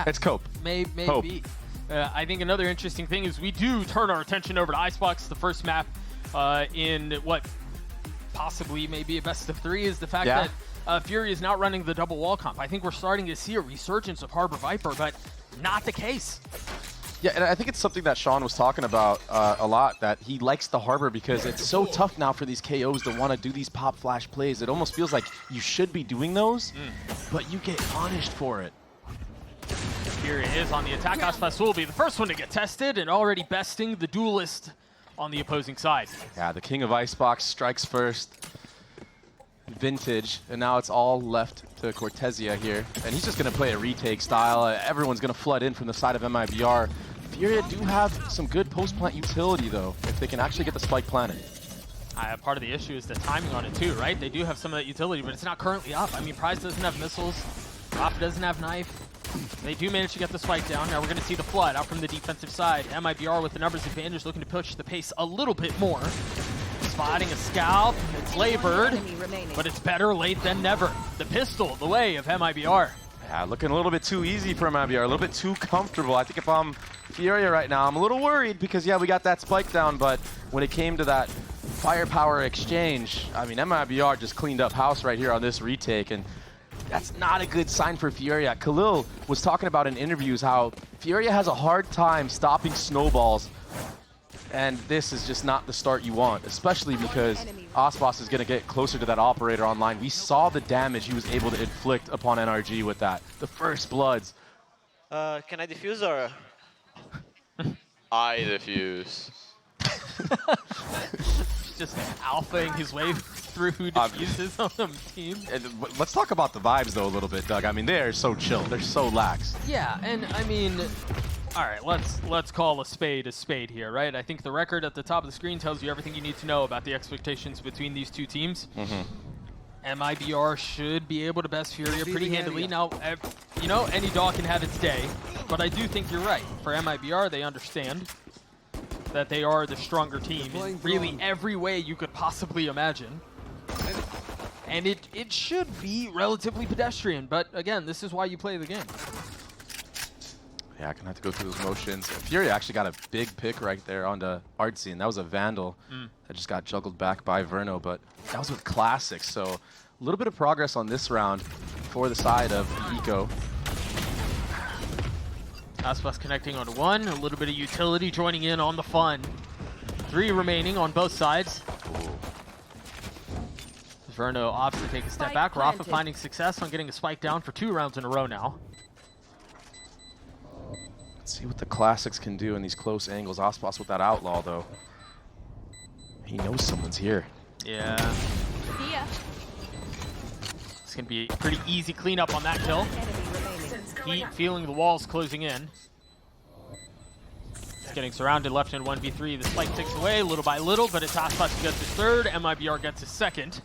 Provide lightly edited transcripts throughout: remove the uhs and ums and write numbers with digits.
It's Cope. Maybe. I think another interesting thing is we do turn our attention over to Icebox. The first map in what possibly maybe a best of 3 is the fact that Fury is not running the double wall comp. I think we're starting to see a resurgence of Harbor Viper, but not the case. Yeah, and I think it's something that Sean was talking about a lot, that he likes the Harbor because it's so tough now for these KOs to want to do these pop flash plays. It almost feels like you should be doing those, but you get punished for it. Here it is on the attack. Icebox will be the first one to get tested and already besting the duelist on the opposing side. Yeah, the king of Icebox strikes first. Vintage, and now it's all left to Cortesia here. And he's just going to play a retake style. Everyone's going to flood in from the side of MIBR. Furia do have some good post-plant utility, though, if they can actually get the spike planted. Part of the issue is the timing on it, too, right? They do have some of that utility, but it's not currently up. I mean, Prize doesn't have missiles. Rafa doesn't have knife. They do manage to get the spike down. Now we're going to see the flood out from the defensive side. MIBR with the numbers advantage, looking to push the pace a little bit more. Spotting a scalp. It's labored, but it's better late than never. The pistol, the way of MIBR. Yeah, looking a little bit too easy for MIBR, a little bit too comfortable. I think if I'm Furia right now, I'm a little worried because, yeah, we got that spike down, but when it came to that firepower exchange, I mean, MIBR just cleaned up house right here on this retake, and that's not a good sign for Furia. Khalil was talking about in interviews how Furia has a hard time stopping snowballs, and this is just not the start you want, especially because Icebox is going to get closer to that operator online. We saw the damage he was able to inflict upon NRG with that. The first bloods. Can I defuse or? I defuse. Just alphaing his way through who defuses on the team. Let's talk about the vibes, though, a little bit, Doug. I mean, they're so chill. They're so lax. Yeah, and I mean, all right, let's call a spade here, right? I think the record at the top of the screen tells you everything you need to know about the expectations between these two teams. MIBR should be able to best Furia pretty handily. Now, you know, any dog can have its day, but I do think you're right. For MIBR, they understand that they are the stronger team in really every way you could possibly imagine. And it should be relatively pedestrian, but again, this is why you play the game. Yeah, I'm gonna have to go through those motions. Furia actually got a big pick right there onto Artsy, and that was a Vandal that just got juggled back by Verno, but that was with Classics, so a little bit of progress on this round for the side of Eco. Icebox connecting onto 1, a little bit of utility joining in on the fun. 3 remaining on both sides. Verno opts to take a step back. Rafa finding success on getting a spike down for 2 rounds in a row now. Let's see what the Classics can do in these close angles. Icebox with that Outlaw, though. He knows someone's here. Yeah. It's going to be a pretty easy cleanup on that kill. Heat feeling the walls closing in. It's getting surrounded left in 1v3. The spike ticks away little by little, but it's Aspas who gets his 3rd. MIBR gets his 2nd.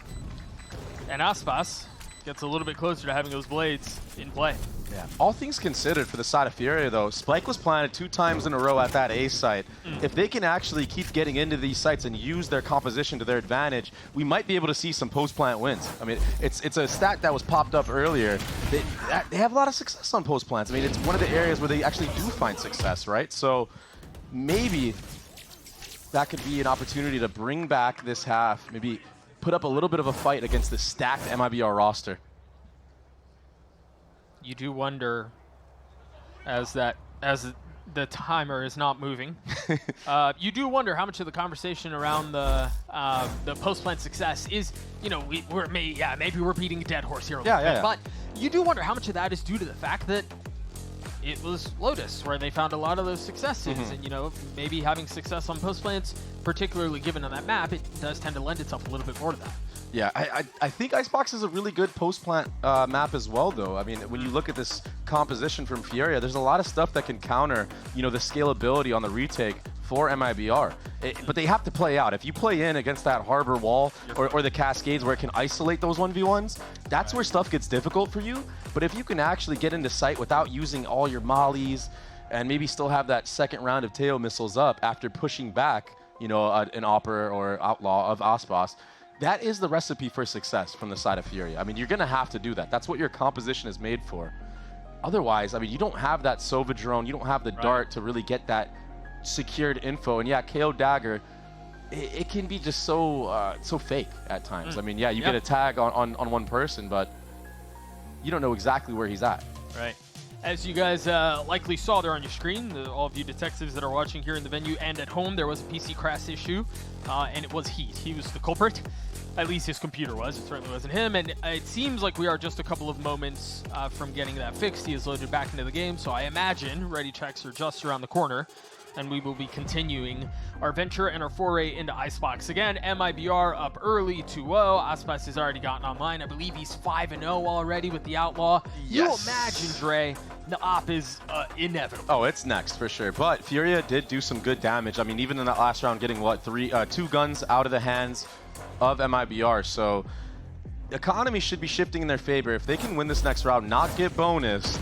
And Aspas gets a little bit closer to having those blades in play. Yeah. All things considered for the side of Furia, though, Spike was planted 2 times in a row at that A site. If they can actually keep getting into these sites and use their composition to their advantage, we might be able to see some post-plant wins. I mean, it's a stat that was popped up earlier. They have a lot of success on post-plants. I mean, it's one of the areas where they actually do find success, right? So maybe that could be an opportunity to bring back this half, maybe put up a little bit of a fight against the stacked MIBR roster. You do wonder, as the timer is not moving, you do wonder how much of the conversation around the post-plant success is, you know, maybe we're beating a dead horse here a little bit, but you do wonder how much of that is due to the fact that it was Lotus where they found a lot of those successes, and you know, maybe having success on post-plants, particularly given on that map, it does tend to lend itself a little bit more to that. Yeah, I think Icebox is a really good post-plant map as well, though. I mean, when you look at this composition from Furia, there's a lot of stuff that can counter, you know, the scalability on the retake for MIBR. But they have to play out. If you play in against that Harbor wall or the Cascades where it can isolate those 1v1s, that's where stuff gets difficult for you. But if you can actually get into sight without using all your mollies and maybe still have that 2nd round of Teo missiles up after pushing back, you know, an Opera or Outlaw of Icebox, that is the recipe for success from the side of Furia. I mean, you're going to have to do that. That's what your composition is made for. otherwise, I mean, you don't have that Sova drone, you don't have the dart to really get that secured info. And yeah, KO Dagger, it can be just so so fake at times. I mean, yeah, you get a tag on one person, but you don't know exactly where he's at. Right. As you guys likely saw there on your screen, all of you detectives that are watching here in the venue and at home, there was a PC crash issue, and it was Heat. He was the culprit. At least his computer was. It certainly wasn't him. And it seems like we are just a couple of moments from getting that fixed. He is loaded back into the game, so I imagine ready checks are just around the corner, and we will be continuing our venture and our foray into Icebox. Again, MIBR up early, 2-0. Icebox has already gotten online. I believe he's 5-0 already with the Outlaw. Yes. You imagine, Dre, the op is inevitable. Oh, it's next for sure. But Furia did do some good damage. I mean, even in that last round, getting what, 2 guns out of the hands of MIBR. So economy should be shifting in their favor. If they can win this next round, not get bonused,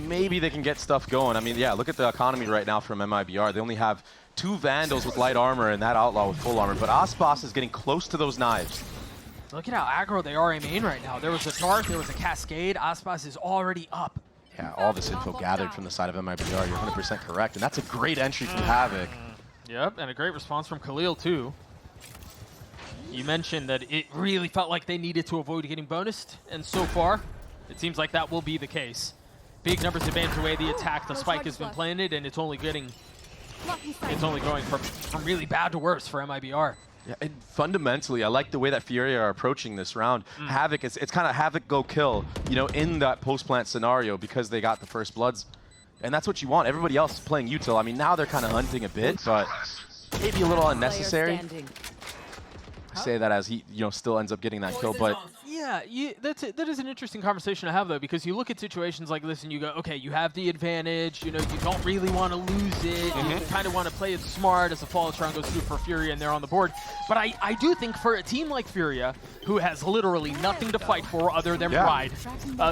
maybe they can get stuff going. I mean, yeah, look at the economy right now from MIBR. They only have 2 Vandals with light armor and that Outlaw with full armor. But Icebox is getting close to those knives. Look at how aggro they are in main right now. There was a dart, there was a cascade. Icebox is already up. Yeah, all this info gathered from the side of MIBR. You're 100% correct. And that's a great entry from Havoc. Yep, and a great response from Khalil, too. You mentioned that it really felt like they needed to avoid getting bonused, and so far, it seems like that will be the case. Big numbers advance away the attack. The spike has been planted, and it's only going from really bad to worse for MIBR. Yeah, and fundamentally, I like the way that Furia are approaching this round. Havoc, it's kind of Havoc go kill, you know, in that post-plant scenario because they got the first bloods. And that's what you want. Everybody else is playing util. I mean, now they're kind of hunting a bit, but maybe a little unnecessary. I say that as he, you know, still ends up getting that kill, but yeah, that is an interesting conversation to have, though, because you look at situations like this and you go, okay, you have the advantage, you know, you don't really want to lose it, you kind of want to play it smart as the fallout round goes through for Furia and they're on the board. But I do think for a team like Furia, who has literally nothing to fight for other than pride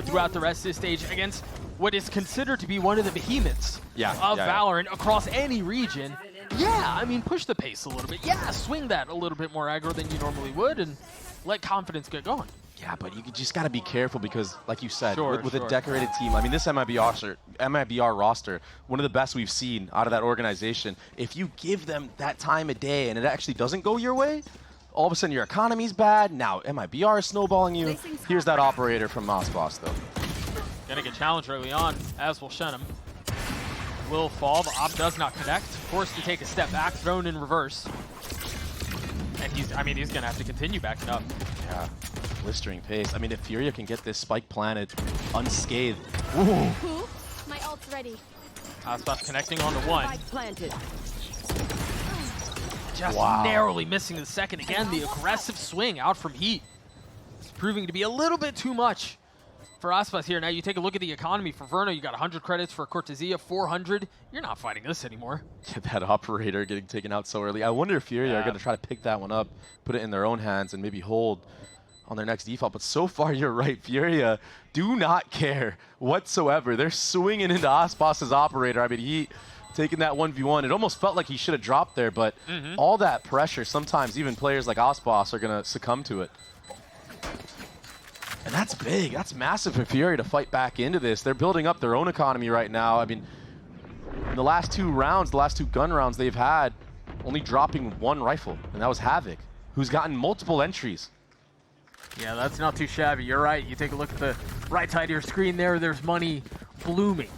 throughout the rest of this stage against what is considered to be one of the behemoths of Valorant across any region, yeah, I mean, push the pace a little bit. Yeah, swing that a little bit more aggro than you normally would and let confidence get going. yeah, but you just got to be careful because, like you said, with a decorated team, I mean, this MIBR roster, one of the best we've seen out of that organization. If you give them that time of day and it actually doesn't go your way, all of a sudden your economy's bad. Now MIBR is snowballing you. Here's that operator from Icebox, though. Gonna get challenged early on, as will Shenum. Will fall, the op does not connect. Forced to take a step back, thrown in reverse. And he's gonna have to continue backing up. Yeah, blistering pace. I mean, if Furia can get this spike planted unscathed. Ooh. My ult's ready. Icebox connecting on the one. Spike planted. Just narrowly missing the second. Again, the aggressive swing out from Heat. It's proving to be a little bit too much for Icebox here. Now you take a look at the economy for Verno. You got 100 credits for Cortesia, 400. You're not fighting this anymore. Get that operator getting taken out so early. I wonder if Furia are going to try to pick that one up, put it in their own hands, and maybe hold on their next default. But so far, you're right. Furia do not care whatsoever. They're swinging into Icebox's operator. I mean, he taking that 1v1. It almost felt like he should have dropped there, but all that pressure, sometimes even players like Icebox are going to succumb to it. And that's big. That's massive for Furia to fight back into this. They're building up their own economy right now. I mean, in the last 2 rounds, the last 2 gun rounds they've had, only dropping 1 rifle, and that was Havoc, who's gotten multiple entries. Yeah, that's not too shabby. You're right. You take a look at the right side of your screen there. There's money blooming.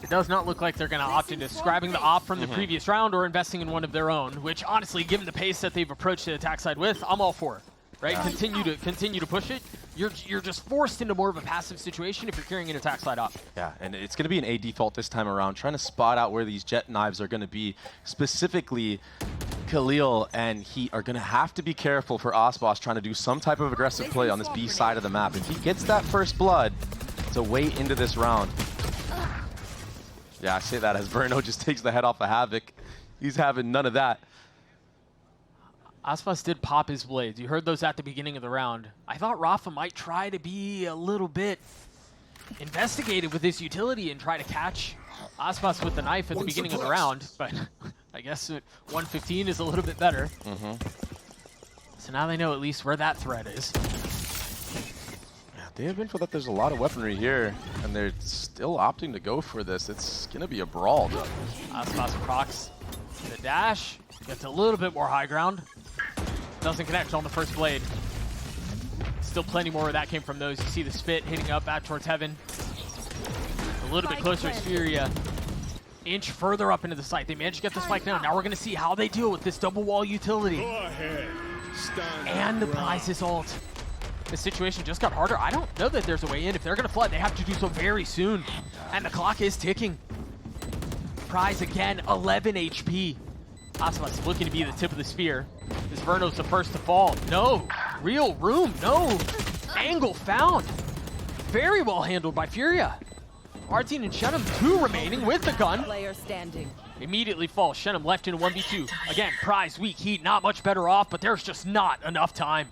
It does not look like they're going to opt into grabbing the op from the previous round or investing in one of their own, which honestly, given the pace that they've approached the attack side with, I'm all for it. Right? Yeah. Continue to push it. You're just forced into more of a passive situation if you're carrying an attack side up. Yeah, and it's going to be an A default this time around, trying to spot out where these jet knives are going to be. Specifically, Khalil and Heat are going to have to be careful for Icebox trying to do some type of aggressive play on this B side of the map. If he gets that first blood, it's a way into this round. Yeah, I say that as Verno just takes the head off of Havoc. He's having none of that. Icebox did pop his blades. You heard those at the beginning of the round. I thought Rafa might try to be a little bit investigative with his utility and try to catch Icebox with the knife at the beginning of the round, but I guess 115 is a little bit better. So now they know at least where that threat is. Yeah, They have info that there's a lot of weaponry here, and they're still opting to go for this. It's going to be a brawl, though. Icebox procs the dash, gets a little bit more high ground. Doesn't connect on the first blade. Still plenty more where that came from those. You see the spit hitting up back towards heaven. A little bit closer is Furia. Inch further up into the site. They managed to get the spike down. Now we're going to see how they deal with this double wall utility. And the Prizes ult. The situation just got harder. I don't know that there's a way in. If they're going to flood, they have to do so very soon. And the clock is ticking. Prize again, 11 HP. Icebox looking to be the tip of the spear. This Verno's the first to fall. No, real room, no. Angle found. Very well handled by Furia. Artine and Shenum, 2 remaining with the gun. Player standing. Immediately falls. Shenum left in a 1v2. Again, Prize, weak heat, not much better off, but there's just not enough time.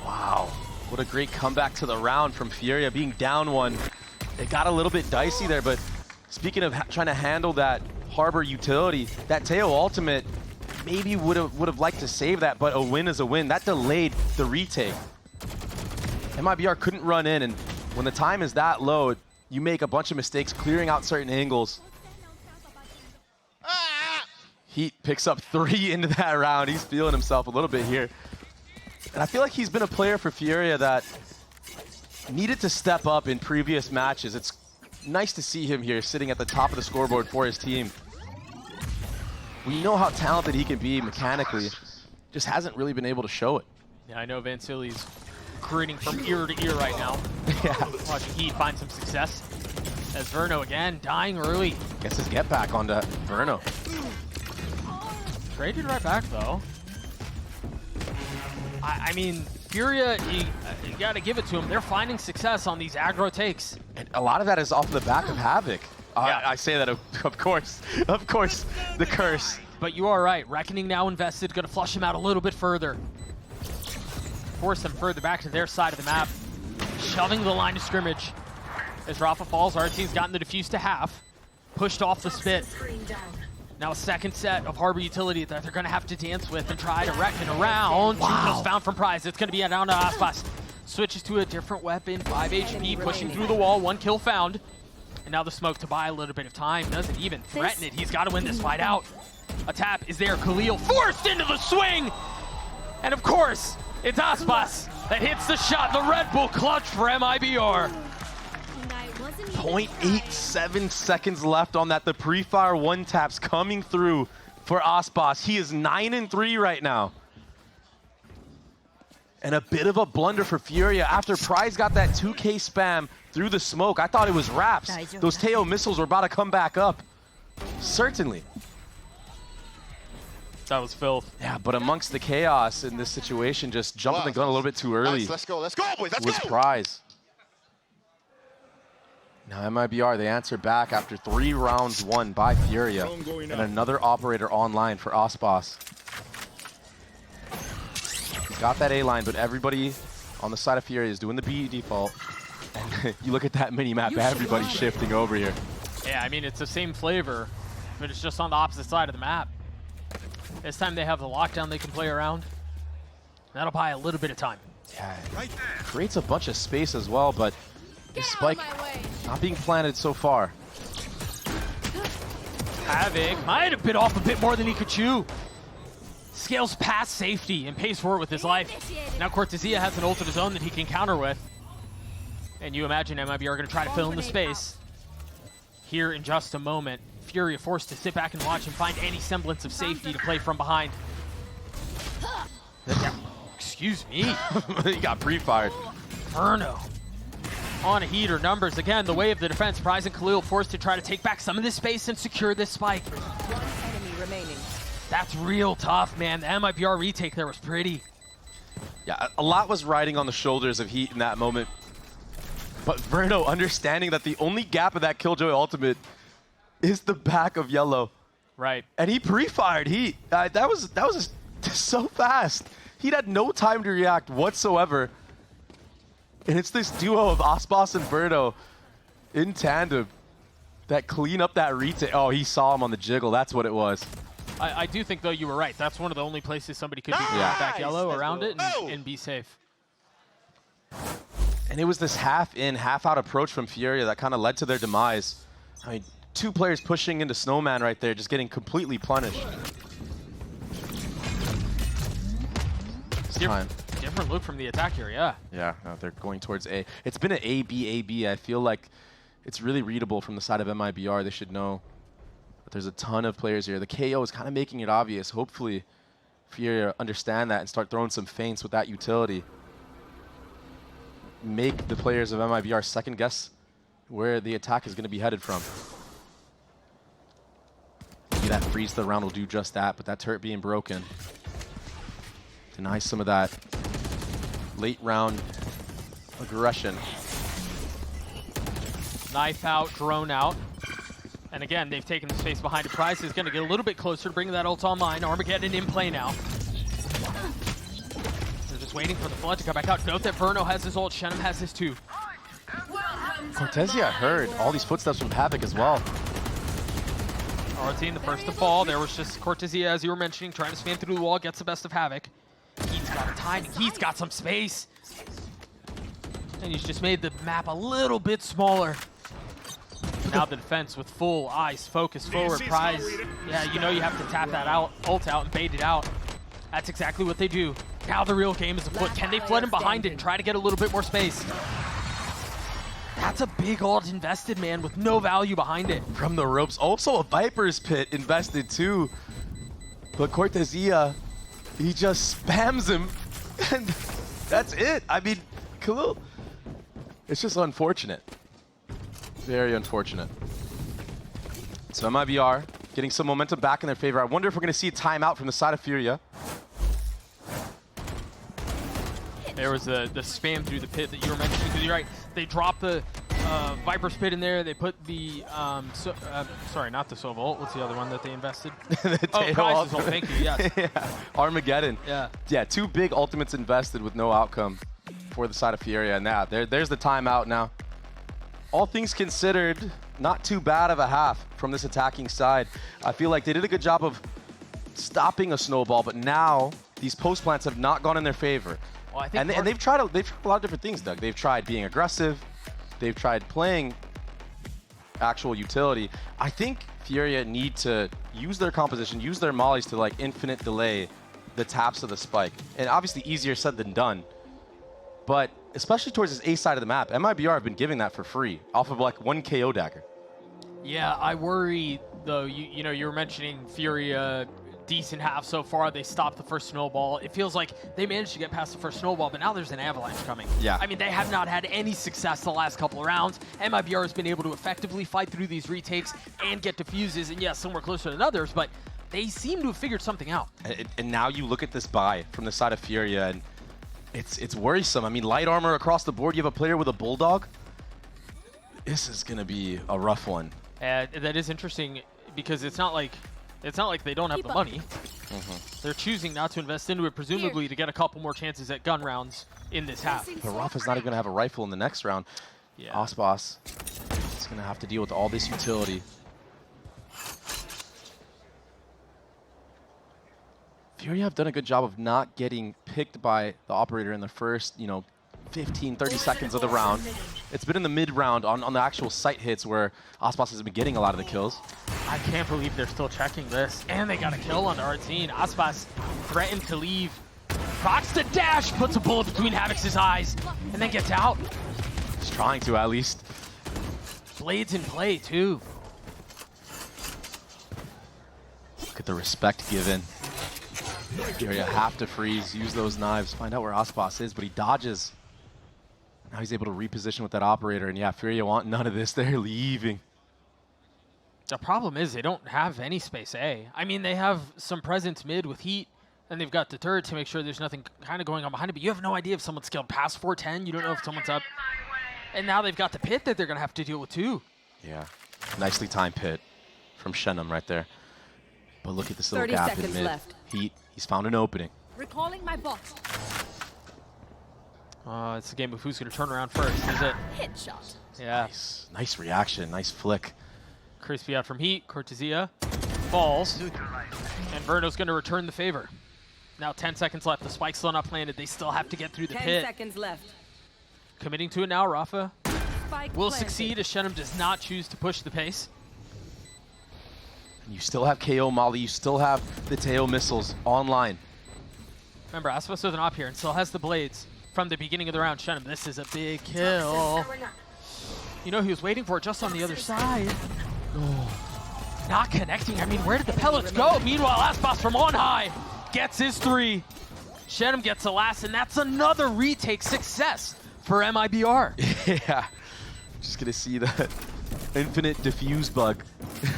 Wow, what a great comeback to the round from Furia, being down 1. It got a little bit dicey there, but speaking of trying to handle that Harbor utility, that Teo ultimate maybe would have liked to save that, but a win is a win. That delayed the retake. MIBR couldn't run in, and when the time is that low, you make a bunch of mistakes clearing out certain angles. Heat picks up 3 into that round. He's feeling himself a little bit here. And I feel like he's been a player for Furia that needed to step up in previous matches. It's nice to see him here sitting at the top of the scoreboard for his team. We know how talented he can be mechanically, just hasn't really been able to show it. Yeah, I know Vansili's grinning from ear to ear right now. Yeah. Watching Heat find some success. As Verno again, dying early. Gets his get back onto Verno. Traded right back though. I mean, Furia, you got to give it to them. They're finding success on these aggro takes. And a lot of that is off the back of Havoc. Yeah. I say that, of course, the curse. But you are right. Reckoning now invested, going to flush him out a little bit further. Force them further back to their side of the map. Shoving the line of scrimmage. As Rafa falls, Artine's gotten the defuse to half. Pushed off the spit. Now a second set of Harbor utility that they're going to have to dance with and try to reckon around. Wow. 2 kills found from Prize. It's going to be down to Icebox. Switches to a different weapon. 5 HP, pushing through the wall. 1 kill found. And now the smoke to buy a little bit of time. Doesn't even threaten it. He's got to win this fight out. A tap is there. Khalil forced into the swing. And of course, it's Icebox that hits the shot. The Red Bull clutch for MIBR. 0.87 seconds left on that. The pre-fire 1 taps coming through for Icebox. He is 9-3 right now. And a bit of a blunder for Furia after Prize got that 2K spam through the smoke. I thought it was wraps. Those Teo missiles were about to come back up. Certainly. That was filth. Yeah, but amongst the chaos in this situation, just jumping the gun a little bit too early. Let's go, boys, let's was go! Prize. Now MIBR, they answer back after 3 rounds won by Furia. And another operator online for Icebox. He's got that A line, but everybody on the side of Furia is doing the B default. And you look at that mini-map, everybody's shifting over here. Yeah, I mean, it's the same flavor, but it's just on the opposite side of the map. This time they have the lockdown they can play around. That'll buy a little bit of time. Yeah, creates a bunch of space as well, but the spike not being planted so far. Havoc might have bit off a bit more than he could chew. Scales past safety and pays for it with his life. Now Cortezia has an ult of his own that he can counter with. And you imagine MIBR are going to try to fill in the space. Here in just a moment, Furia forced to sit back and watch and find any semblance of safety to play from behind. Excuse me. He got pre-fired. Verno on a heater. Numbers again, the way of the defense. Prize and Khalil forced to try to take back some of this space and secure this spike. 1 enemy remaining. That's real tough, man. The MIBR retake there was pretty. Yeah, a lot was riding on the shoulders of Heat in that moment. But Verno understanding that the only gap of that Killjoy ultimate is the back of Yellow. Right. And he pre-fired Heat. That was so fast. He'd had no time to react whatsoever. And it's this duo of Icebox and Verno in tandem that clean up that retake. Oh, he saw him on the jiggle. That's what it was. I do think, though, you were right. That's one of the only places somebody could be Nice! back Yellow Let's around go. it and be safe. And it was this half in, half out approach from Furia that kind of led to their demise. I mean, 2 players pushing into Snowman right there, just getting completely punished. Different look from the attack here, yeah. Yeah, no, they're going towards A. It's been an A, B, A, B. I feel like it's really readable from the side of MIBR. They should know that there's a ton of players here. The KO is kind of making it obvious. Hopefully, Furia understand that and start throwing some feints with that utility. Make the players of MIBR second guess where the attack is going to be headed from. Maybe that freeze the round will do just that, but that turret being broken denies some of that late round aggression. Knife out, drone out. And again, they've taken the space behind it. Prize is going to get a little bit closer to bringing that ult online. Armageddon in play now. They're just waiting for the flood to come back out. Note that Verno has his ult, Shenum has his too. Cortesia heard all these footsteps from Havoc as well. Our team, the first to fall. There was just Cortesia, as you were mentioning, trying to spam through the wall, gets the best of Havoc. He's got a timing, he's got some space. And he's just made the map a little bit smaller. Now the defense with full eyes, focus forward, Prize. Yeah, you know you have to tap that ult out and bait it out. That's exactly what they do. Now the real game is afoot. Can they flood him behind it and try to get a little bit more space? That's a big ult invested, man, with no value behind it. From the ropes. Also a Viper's Pit invested too. But Cortesia, he just spams him. And that's it. I mean, Khalil, it's just unfortunate. Very unfortunate. So MIBR getting some momentum back in their favor. I wonder if we're going to see a timeout from the side of Furia. There was the spam through the pit that you were mentioning, because you're right. They dropped the Viper's Pit in there. They put the, sorry, not the Sova ult. What's the other one that they invested? Oh, Prize's ult, thank you, yes. Yeah. Armageddon. Yeah. Yeah, 2 big ultimates invested with no outcome for the side of Furia. And now there's the timeout now. All things considered, not too bad of a half from this attacking side. I feel like they did a good job of stopping a snowball, but now these post plants have not gone in their favor. Well, I think and they've tried a lot of different things, Doug. They've tried being aggressive. They've tried playing actual utility. I think Furia need to use their composition, use their mollies to like infinite delay the taps of the spike. And obviously easier said than done. But especially towards this A side of the map, MIBR have been giving that for free off of like 1 KO dagger. Yeah, I worry though. You know, you were mentioning Furia, decent half so far. They stopped the first snowball. It feels like they managed to get past the first snowball, but now there's an avalanche coming. Yeah. I mean, they have not had any success the last couple of rounds. MIBR has been able to effectively fight through these retakes and get defuses, and yes, some were closer than others, but they seem to have figured something out. And now you look at this buy from the side of Furia, and it's worrisome. I mean, light armor across the board. You have a player with a bulldog. This is going to be a rough one. That is interesting because it's not like they don't have the money. They're choosing not to invest into it, presumably to get a couple more chances at gun rounds in this half. But Rafa's not even going to have a rifle in the next round. Yeah. Icebox is going to have to deal with all this utility. Furia have done a good job of not getting picked by the operator in the first, 15, 30 seconds of the round. It's been in the mid-round on the actual site hits where Icebox has been getting a lot of the kills. I can't believe they're still checking this. And they got a kill on Artine. Icebox threatened to leave. Procs the dash, puts a bullet between Havoc's eyes, and then gets out. He's trying to, at least. Blades in play, too. Look at the respect given. Furia have to freeze, use those knives, find out where Icebox is, but he dodges. Now he's able to reposition with that operator, and yeah, Furia want none of this. They're leaving. The problem is they don't have any space A. I mean, they have some presence mid with heat, and they've got the turret to make sure there's nothing kind of going on behind it, but you have no idea if someone's scaled past 410. You don't know if someone's up. And now they've got the pit that they're going to have to deal with, too. Yeah, nicely timed pit from Shenum right there. But look at this little gap in mid. Left. He's found an opening. Recalling my bot. It's a game of who's going to turn around first, is it? Headshot. Yeah. Nice reaction, nice flick. Crispy out from heat. Cortesia falls. And Verno's going to return the favor. Now 10 seconds left. The spike's still not planted. They still have to get through the 10 pit. seconds left. Committing to it now, Rafa Spike will planted. succeed as Shenum does not choose to push the pace. You still have KO Molly, you still have the Teo missiles online. Remember, Icebox with an op here and still has the blades from the beginning of the round. Shenum, this is a big kill. You know, he was waiting for it just on the other side. Not connecting. I mean, where did the pellets go? Meanwhile, Icebox from on high gets his 3. Shenum gets the last, and that's another retake success for MIBR. Yeah, just gonna see the infinite diffuse bug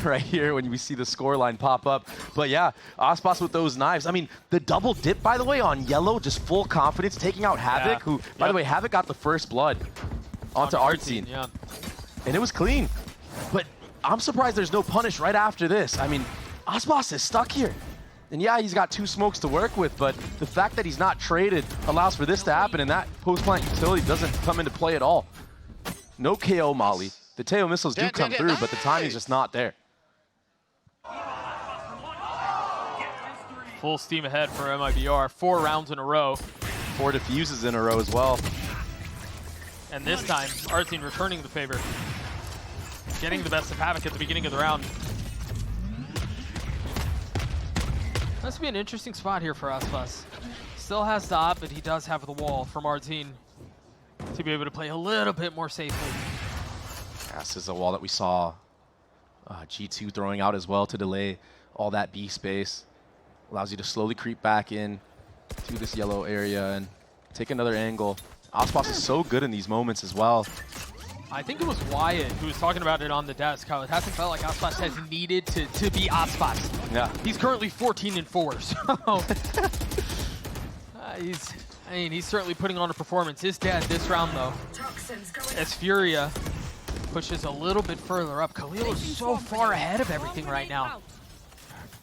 right here when we see the scoreline pop up. But yeah, Icebox with those knives. I mean, the double dip, by the way, on yellow, just full confidence, taking out Havoc, who, by the way, Havoc got the first blood onto Artsine. Yeah. And it was clean. But I'm surprised there's no punish right after this. I mean, Icebox is stuck here. And yeah, he's got 2 smokes to work with, but the fact that he's not traded allows for this to happen, and that post-plant utility doesn't come into play at all. No KO Molly. The Teo missiles do come through, but the timing's just not there. Full steam ahead for MIBR. 4 rounds in a row. 4 diffuses in a row as well. And this time, Artsine returning the favor. Getting the best of Havoc at the beginning of the round. Must be an interesting spot here for Icebox. Still has the op, but he does have the wall from Artsine to be able to play a little bit more safely. Yeah, this is a wall that we saw G2 throwing out as well to delay all that B space. Allows you to slowly creep back in to this yellow area and take another angle. Icebox is so good in these moments as well. I think it was Wyatt who was talking about it on the desk, how it hasn't felt like Icebox has needed to be Icebox. Yeah. He's currently 14-4, so he's certainly putting on a performance. His dad this round though, as Furia pushes a little bit further up. Khalil is so far ahead of everything right now.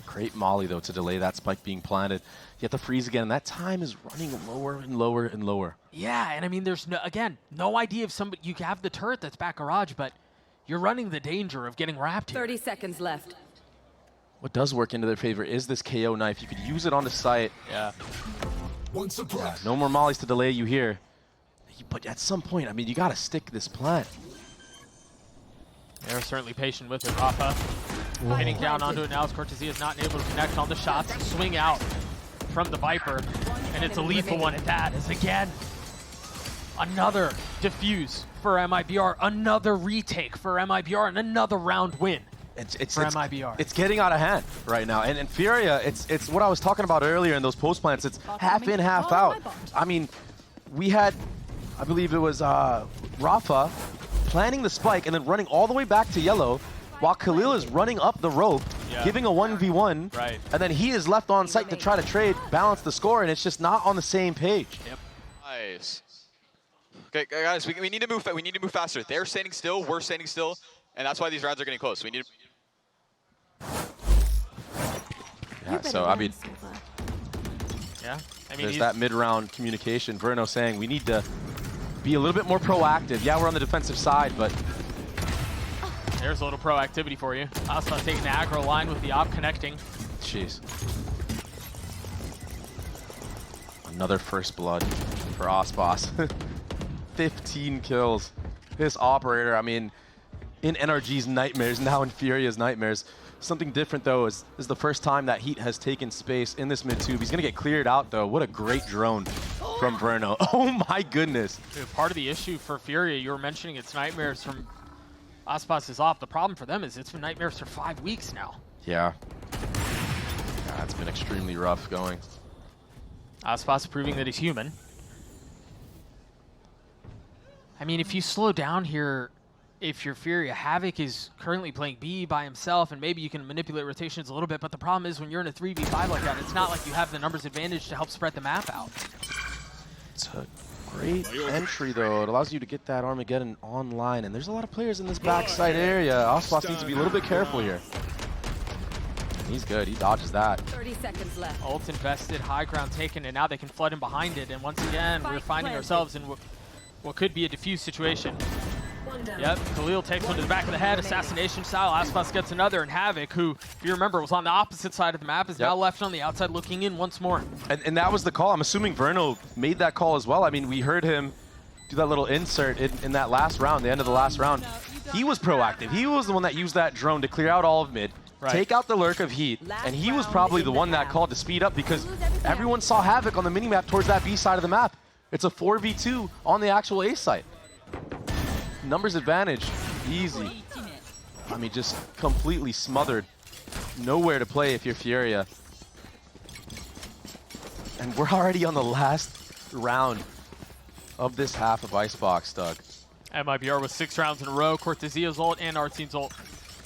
Great molly though to delay that spike being planted. You have to freeze again, and that time is running lower and lower and lower. Yeah, and I mean, there's no idea if somebody, you have the turret that's back garage, but you're running the danger of getting wrapped here. 30 seconds left. What does work into their favor is this KO knife. You could use it on the site. Yeah. No more mollies to delay you here. But at some point, I mean, you got to stick this plant. They're certainly patient with it, Rafa. Hitting down onto it now as Cortesia is not able to connect on the shots. Swing out from the Viper, and it's a lethal one at that, as again, another diffuse for MIBR, another retake for MIBR, and another round win for MIBR. It's getting out of hand right now. And Furia, it's what I was talking about earlier in those post plants. It's half in, half out. I mean, we had, I believe it was Rafa planting the spike and then running all the way back to yellow, while Khalil is running up the rope, giving a 1v1, and then he is left on site to try to trade, balance the score, and it's just not on the same page. Yep. Nice. Okay, guys, we need to move. We need to move faster. They're standing still. We're standing still, and that's why these rounds are getting close. We need. Yeah. So I mean, Yeah. I mean, there's that mid-round communication. Verno saying we need to be a little bit more proactive. Yeah, we're on the defensive side, but there's a little proactivity for you. Icebox taking the aggro line with the op connecting. jeez. Another first blood for Icebox. 15 kills. This operator, I mean, in NRG's nightmares, now in Furia's nightmares. Something different, though, is the first time that Heat has taken space in this mid-tube. He's going to get cleared out, though. What a great drone from Verno. Oh, my goodness. Dude, part of the issue for Furia, you were mentioning it's nightmares from Icebox is off. The problem for them is it's been nightmares for 5 weeks now. Yeah. Yeah, it's been extremely rough going. Icebox proving that he's human. I mean, if you slow down here, if you're Furia, Havoc is currently playing B by himself, and maybe you can manipulate rotations a little bit, but the problem is when you're in a 3v5 like that, it's not like you have the numbers advantage to help spread the map out. It's a great entry, though. It allows you to get that Armageddon online, and there's a lot of players in this backside area. Icebox needs to be a little bit careful here. He's good. He dodges that. 30 seconds left. Ult invested, high ground taken, and now they can flood in behind it, and once again, we're finding ourselves in what could be a diffuse situation. Yep, Khalil takes one to the back of the head, assassination style. Icebox gets another, and Havoc, who, if you remember, was on the opposite side of the map, is now left on the outside looking in once more. And that was the call. I'm assuming Verno made that call as well. I mean, we heard him do that little insert in that last round, the end of the last round, he was proactive. He was the one that used that drone to clear out all of mid, take out the lurk of Heat, and he was probably the one that called to speed up because everyone saw Havoc on the minimap towards that B side of the map. It's a 4v2 on the actual A site. Numbers advantage, easy. I mean, just completely smothered. Nowhere to play if you're Furia. And we're already on the last round of this half of Icebox, Doug. MIBR with 6 rounds in a row, Cortezio's ult and Artzine's ult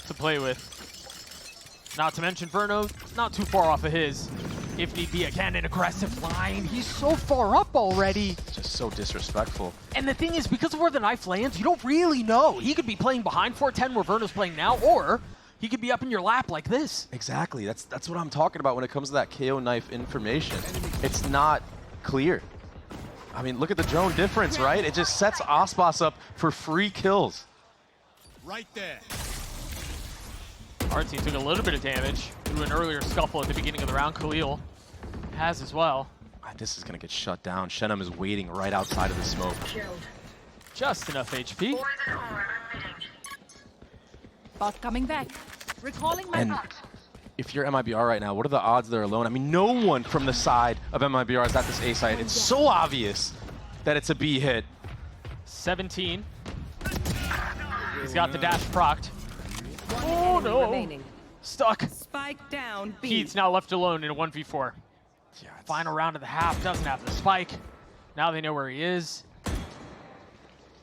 to play with. Not to mention Verno, not too far off of his. If need be, again, an aggressive line. He's so far up already. Just so disrespectful. And the thing is, because of where the knife lands, you don't really know. He could be playing behind 410 where Verno's playing now, or he could be up in your lap like this. Exactly. That's what I'm talking about when it comes to that KO knife information. It's not clear. I mean, look at the drone difference, right? It just sets Icebox up for free kills. Right there. Artsy took a little bit of damage through an earlier scuffle at the beginning of the round. Khalil has as well. This is going to get shut down. Shenum is waiting right outside of the smoke. Just enough HP. Bot coming back. Recalling my And if you're MIBR right now, what are the odds they're alone? I mean, no one from the side of MIBR is at this A site. It's so obvious that it's a B hit. 17. He's got the dash procced. Oh no! remaining. Stuck. Spike down B. Heat's now left alone in a 1v4. Yeah, Final round of the half, doesn't have the spike. Now they know where he is.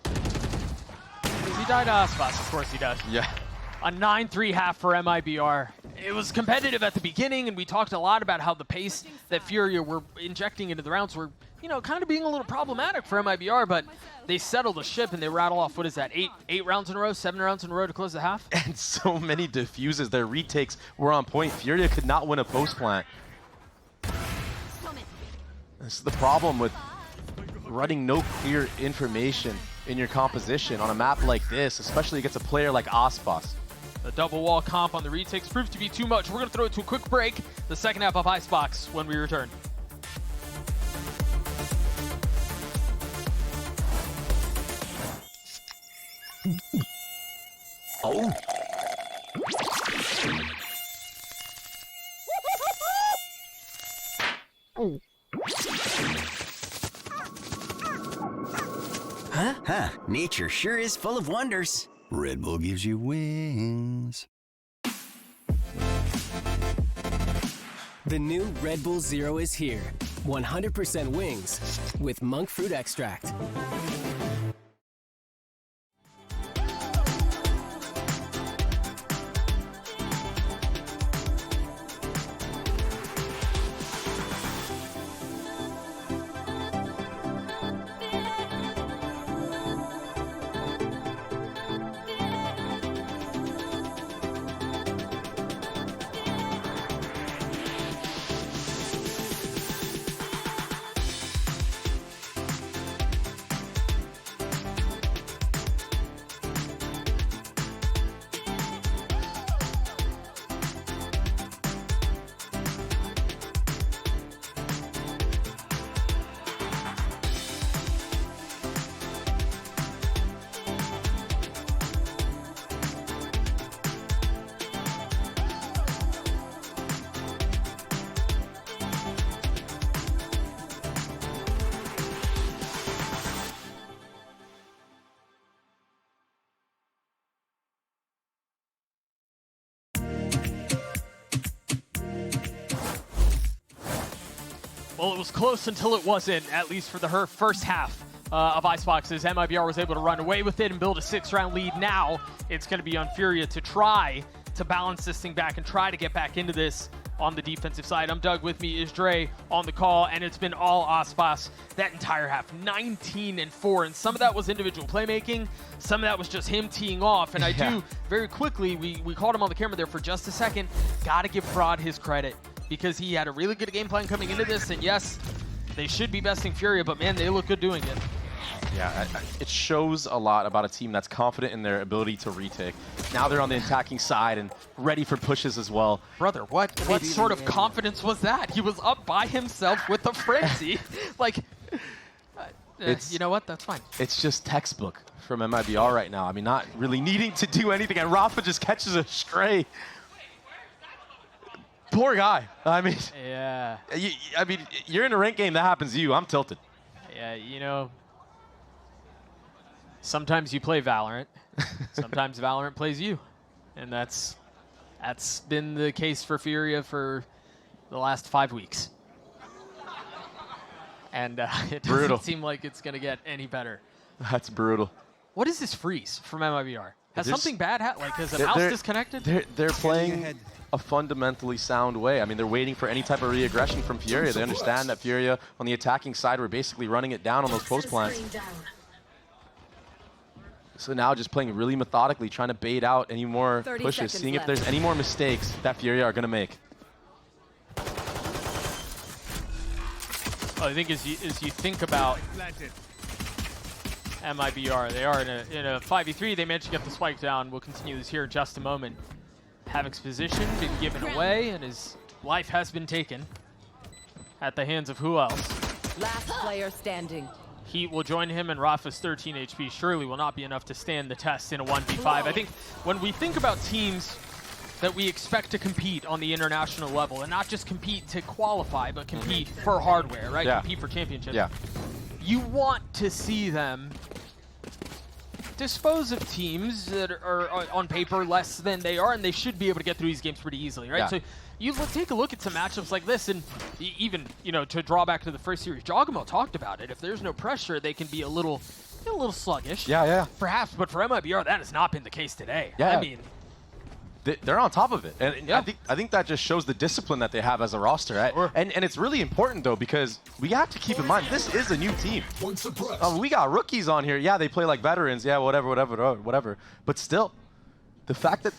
Does he die to Icebox? Of course he does. Yeah. A 9-3 half for MIBR. It was competitive at the beginning, and we talked a lot about how the pace that Furia were injecting into the rounds were, you know, kind of being a little problematic for MIBR, but they settled the ship and they rattle off, what is that, 8 rounds in a row, 7 rounds in a row to close the half? And so many diffuses. Their retakes were on point. Furia could not win a post plant. This is the problem with running no clear information in your composition on a map like this, especially against a player like Icebox. The double wall comp on the retakes proved to be too much. We're going to throw it to a quick break. The second half of Icebox when we return. Oh. Huh, nature sure is full of wonders. Red Bull gives you wings. The new Red Bull Zero is here. 100% wings with monk fruit extract. Well, it was close until it wasn't, at least for her first half of Icebox's. MIBR was able to run away with it and build a 6-round lead. Now it's going to be on Furia to try to balance this thing back and try to get back into this on the defensive side. I'm Doug, with me is Dre on the call, and it's been all Icebox that entire half, 19-4, and some of that was individual playmaking, some of that was just him teeing off, and I do, very quickly, we called him on the camera there for just a second, gotta give Fraud his credit, because he had a really good game plan coming into this, and yes, they should be besting Furia, but man, they look good doing it. Yeah, it shows a lot about a team that's confident in their ability to retake. Now they're on the attacking side and ready for pushes as well. Brother, what sort of confidence was that? He was up by himself with a frenzy. Like, You know what? That's fine. It's just textbook from MIBR right now. I mean, not really needing to do anything, and Rafa just catches a stray. Poor guy. I mean, Yeah. You're in a ranked game. That happens to you. I'm tilted. Yeah, you know, sometimes you play Valorant. Sometimes Valorant plays you. And that's been the case for Furia for the last 5 weeks. And it doesn't seem like it's going to get any better. That's brutal. What is this freeze from MIBR? Has There's- something bad happened? Like, has the mouse disconnected? They're playing a fundamentally sound way. I mean, they're waiting for any type of re-aggression from Furia. They understand that Furia, on the attacking side, we're basically running it down on those post plants. So now just playing really methodically, trying to bait out any more pushes, seeing if there's any more mistakes that Furia are going to make. I think as you think about MIBR, they are in a 5v3. They managed to get the spike down. We'll continue this here in just a moment. Havoc's position been given away, and his life has been taken at the hands of who else? Last player standing. Heat will join him, and Rafa's 13 HP surely will not be enough to stand the test in a 1v5. I think when we think about teams that we expect to compete on the international level, and not just compete to qualify, but compete for hardware, right? Yeah. Compete for championships. Yeah. You want to see them dispose of teams that are on paper less than they are, and they should be able to get through these games pretty easily, right? Yeah. So you take a look at some matchups like this, and even, you know, to draw back to the first series, Jogamo talked about it. If there's no pressure, they can be a little sluggish. Yeah. Perhaps, but for MIBR, that has not been the case today. Yeah. I mean, they're on top of it, and Yeah. I think that just shows the discipline that they have as a roster. Sure. And it's really important though, because we have to keep in mind this is a new team. We got rookies on here. Yeah, they play like veterans. Yeah, whatever. But still, the fact that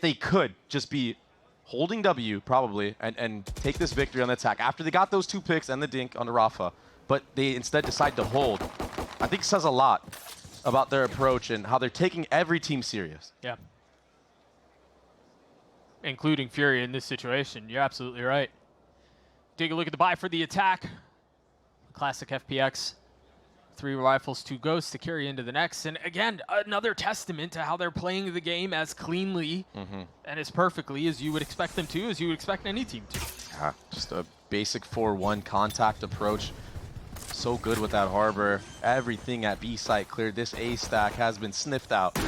they could just be holding W probably and take this victory on the attack after they got those 2 picks and the dink on the Rafa, but they instead decide to hold, I think says a lot about their approach and how they're taking every team serious. yeah. Including Fury in this situation. You're absolutely right. Take a look at the buy for the attack. Classic FPX. 3 rifles, 2 ghosts to carry into the next. And again, another testament to how they're playing the game as cleanly and as perfectly as you would expect them to, as you would expect any team to. Yeah, just a basic 4-1 contact approach. So good with that Harbor. Everything at B site cleared. This A stack has been sniffed out.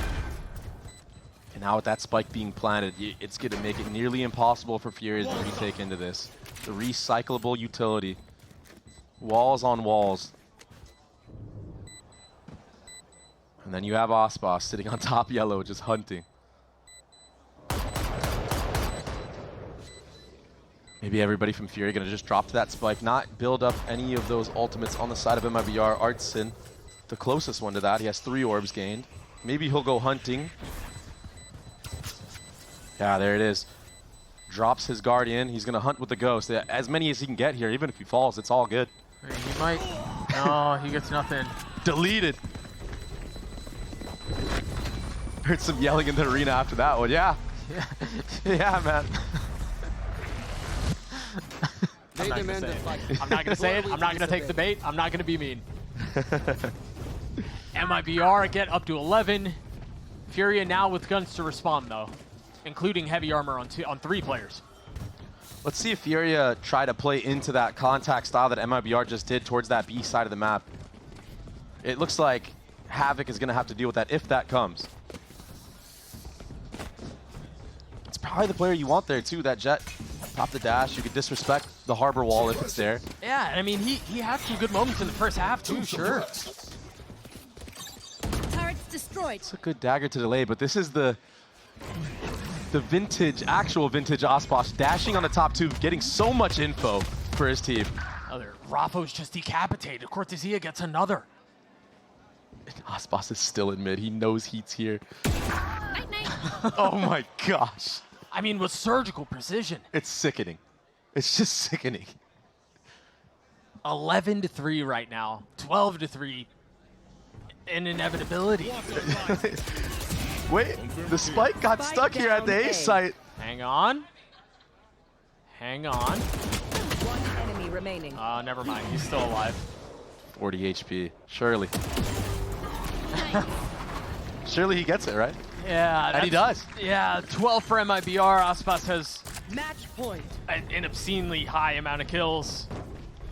And now with that spike being planted, it's going to make it nearly impossible for Fury to retake into this. The recyclable utility. Walls on walls. And then you have Icebox sitting on top yellow, just hunting. Maybe everybody from Fury going to just drop to that spike, not build up any of those ultimates on the side of MIBR. Artson, the closest one to that. He has 3 orbs gained. Maybe he'll go hunting. Yeah, there it is. Drops his Guardian. He's going to hunt with the Ghost. As many as he can get here. Even if he falls, it's all good. He might. No, he gets nothing. Deleted. Heard some yelling in the arena after that one. Yeah. Yeah, man. I'm not going to say it. I'm not going to say it. I'm not going to take the bait. I'm not going to be mean. MIBR get up to 11. Furia now with guns to respond, though, including heavy armor on 3 players. Let's see if Furia try to play into that contact style that MIBR just did towards that B side of the map. It looks like Havoc is going to have to deal with that if that comes. It's probably the player you want there, too, that Jet. Pop the dash. You could disrespect the Harbor wall if it's there. Yeah, I mean, he had some good moments in the first half, too, sure. Turrets destroyed. It's a good dagger to delay, but this is the vintage, actual vintage Icebox dashing on the top 2, getting so much info for his team. Rafo's just decapitated. Cortesia gets another. Icebox is still in mid. He knows Heat's here. Night, night. Oh my gosh. I mean, with surgical precision. It's sickening. It's just sickening. 11-3 right now. 12-3. An inevitability. Wait, the spike got stuck here at the A site. Hang on. Hang on. One enemy remaining. Never mind. He's still alive. 40 HP. Surely. Surely he gets it, right? Yeah. And he does. Yeah, 12 for MIBR. Icebox has Match point. an obscenely high amount of kills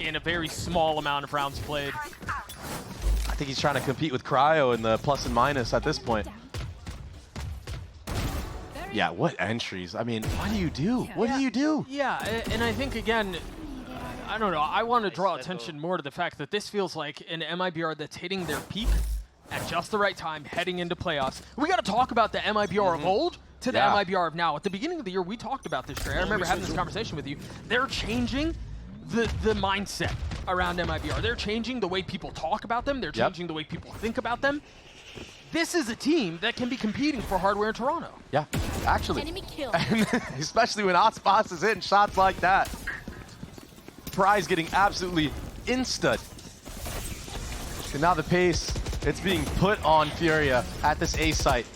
in a very small amount of rounds played. I think he's trying to compete with Cryo in the plus and minus at this point. Yeah, what entries? I mean, what do you do? What do you do? Yeah, and I think, again, I don't know, I want to draw attention more to the fact that this feels like an MIBR that's hitting their peak at just the right time, heading into playoffs. We got to talk about the MIBR of old to the MIBR of now. At the beginning of the year, we talked about this, Trey. I remember having this conversation with you. They're changing the mindset around MIBR. They're changing the way people talk about them. They're changing the way people think about them. This is a team that can be competing for hardware in Toronto. Yeah, actually. Enemy kill. And especially when Icebox is hitting shots like that. Prize getting absolutely instud. And now the pace, it's being put on Furia at this A site.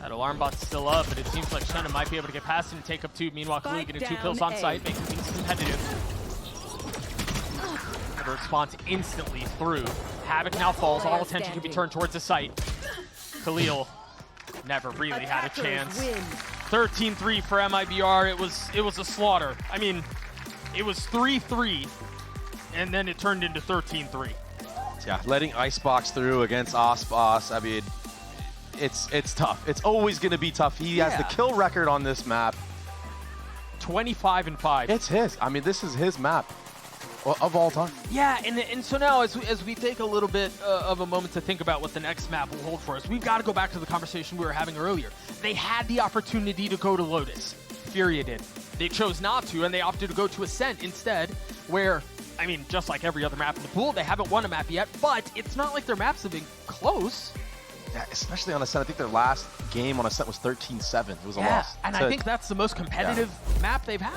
That alarm bot's still up, but it seems like Shenna might be able to get past it and take up 2. Meanwhile, Kalui getting 2 kills on site, making things competitive. The response instantly through. Havoc now falls. All attention can be turned towards the site. Khalil never really had a chance. 13-3 for MIBR. It was a slaughter. I mean, it was 3-3, and then it turned into 13-3. Yeah, letting Icebox through against Icebox, I mean, it's tough. It's always going to be tough. He has the kill record on this map. 25-5. It's his. I mean, this is his map of all time. Yeah, and so now as we take a little bit of a moment to think about what the next map will hold for us, we've got to go back to the conversation we were having earlier. They had the opportunity to go to Lotus. Furia did. They chose not to, and they opted to go to Ascent instead, where, I mean, just like every other map in the pool, they haven't won a map yet, but it's not like their maps have been close. Yeah, especially on Ascent. I think their last game on Ascent was 13-7. It was a loss. And I think that's the most competitive map they've had.